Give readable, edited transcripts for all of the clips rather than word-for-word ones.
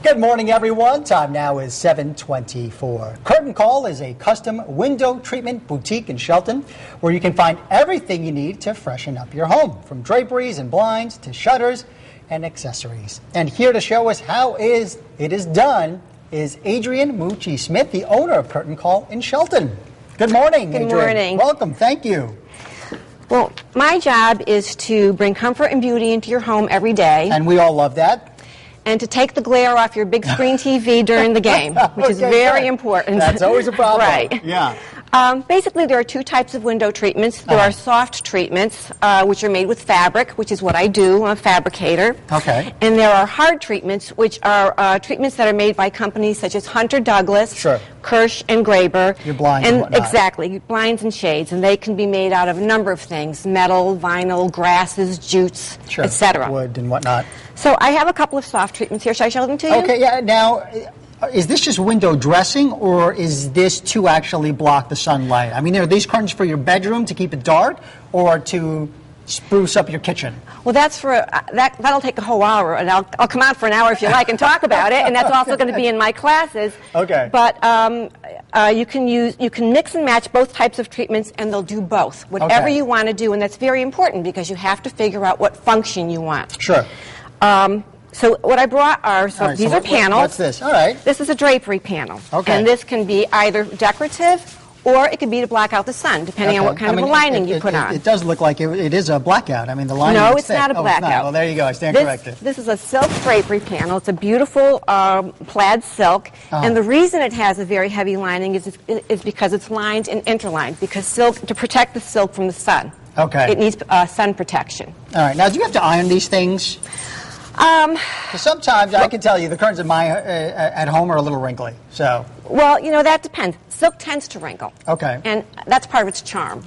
Good morning, everyone. Time now is 7:24. Curtain Call is a custom window treatment boutique in Shelton where you can find everything you need to freshen up your home, from draperies and blinds to shutters and accessories. And here to show us how it is done is Adrienne Micci-Smith, the owner of Curtain Call in Shelton. Good morning, Adrienne. Good morning. Welcome. Thank you. Well, my job is to bring comfort and beauty into your home every day. And we all love that. And to take the glare off your big screen TV during the game, which is very important. That's always a problem. Right. Yeah. Basically, there are two types of window treatments. There are soft treatments, which are made with fabric, which is what I do. I'm a fabricator. Okay. And there are hard treatments, which are treatments that are made by companies such as Hunter Douglas, Sure. Kirsch, and Graber. Your blinds and whatnot. Exactly, blinds and shades. And they can be made out of a number of things: metal, vinyl, grasses, jutes, Sure. etc. Wood and whatnot. So I have a couple of soft treatments here. Should I show them to you? Okay, yeah. Now, is this just window dressing, or is this to actually block the sunlight? I mean, are these curtains for your bedroom to keep it dark, or to spruce up your kitchen? Well, that's for that'll take a whole hour, and I'll come out for an hour if you like and talk about it. And that's also going to be in my classes. Okay. But you can mix and match both types of treatments, and they'll do both. Whatever you want to do, and that's very important because you have to figure out what function you want. Sure. So what I brought are these are panels. What's this? All right. This is a drapery panel. Okay. And this can be either decorative or it could be to block out the sun, depending on what kind of a lining you put on. It does look like it is a blackout. I mean, the lining No, is it's thick. not a blackout. It's not. Well, there you go. I stand corrected. This is a silk drapery panel. It's a beautiful plaid silk. And the reason it has a very heavy lining is because it's lined and interlined, because silk, to protect the silk from the sun. Okay. It needs sun protection. All right. Now, do you have to iron these things? 'Cause sometimes I can tell you the curtains at home are a little wrinkly. So. Well, you know, that depends. Silk tends to wrinkle. Okay. And that's part of its charm.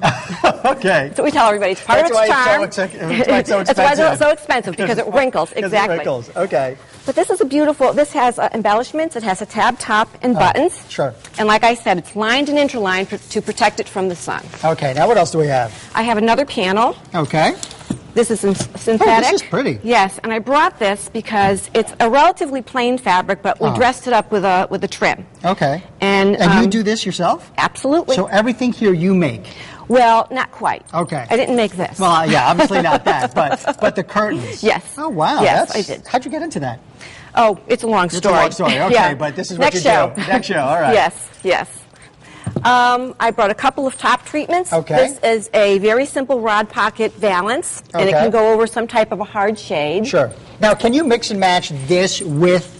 Okay. That's what we tell everybody. It's part of its charm. That's why it's so expensive. That's why it's so expensive, because it wrinkles. Exactly. It wrinkles. Okay. But this is a beautiful, this has embellishments. It has a tab top and buttons. Sure. And like I said, it's lined and interlined to protect it from the sun. Okay. Now what else do we have? I have another panel. Okay. This is synthetic. Oh, this is pretty. Yes, and I brought this because it's a relatively plain fabric, but we dressed it up with a trim. Okay. And you do this yourself? Absolutely. So everything here you make? Well, not quite. Okay. I didn't make this. Well, yeah, obviously not that, but the curtains. Yes. Oh, wow. Yes, I did. How'd you get into that? Oh, it's a long story. It's a long story. Okay, yeah. But this is what Next you show. do. Next show. All right. Yes, yes. I brought a couple of top treatments. Okay. This is a very simple rod pocket valance, and it can go over some type of a hard shade. Sure. Now, can you mix and match this with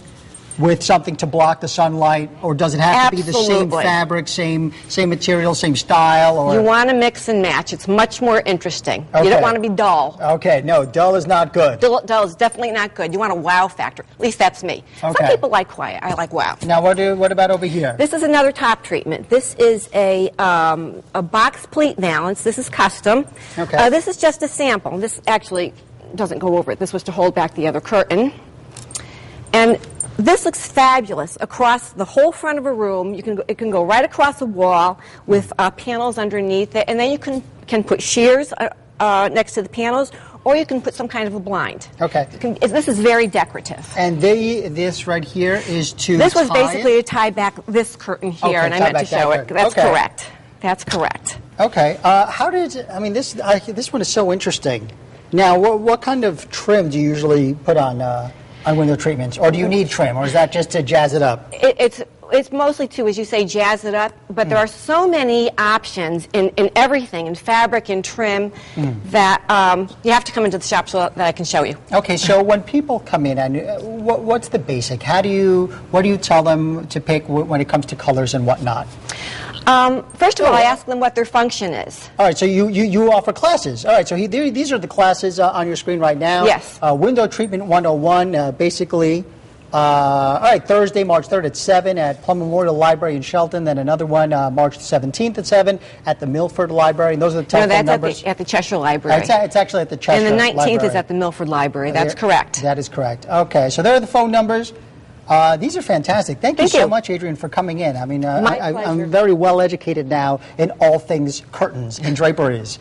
something to block the sunlight, or does it have to be the same fabric, same material, same style? Or you want to mix and match. It's much more interesting. Okay. You don't want to be dull. Okay, no, dull is not good. Dull is definitely not good. You want a wow factor. At least that's me. Okay. Some people like quiet. I like wow. Now, what about over here? This is another top treatment. This is a box pleat valance. This is custom. Okay. This is just a sample. This actually doesn't go over it. This was to hold back the other curtain. And this looks fabulous across the whole front of a room. It can go right across the wall with panels underneath it, and then you can put shears next to the panels, or you can put some kind of a blind. Okay. This is very decorative. And this right here is to This was tie basically it? to tie back this curtain here, Okay, and I tie meant to back that show it. curtain. That's Okay. correct. That's correct. Okay. This one is so interesting. Now, what kind of trim do you usually put on window treatments, or do you need trim, or is that just to jazz it up? It's mostly to, as you say, jazz it up, but there are so many options in everything, in fabric, in trim, that you have to come into the shop so that I can show you. Okay, so when people come in, and what's the basic? What do you tell them to pick when it comes to colors and whatnot? First of all, I ask them what their function is. All right, so you offer classes. All right, so these are the classes on your screen right now. Yes. Window Treatment 101, basically. All right, Thursday, March 3rd at 7 at Plum Memorial Library in Shelton. Then another one, March 17th at 7 at the Milford Library. And those are the telephone numbers. At the Cheshire Library. It's actually at the Cheshire Library. And the 19th is at the Milford Library. That's correct. That is correct. Okay, so there are the phone numbers. These are fantastic. Thank you so much, Adrienne, for coming in. I mean, I'm very well educated now in all things curtains and draperies.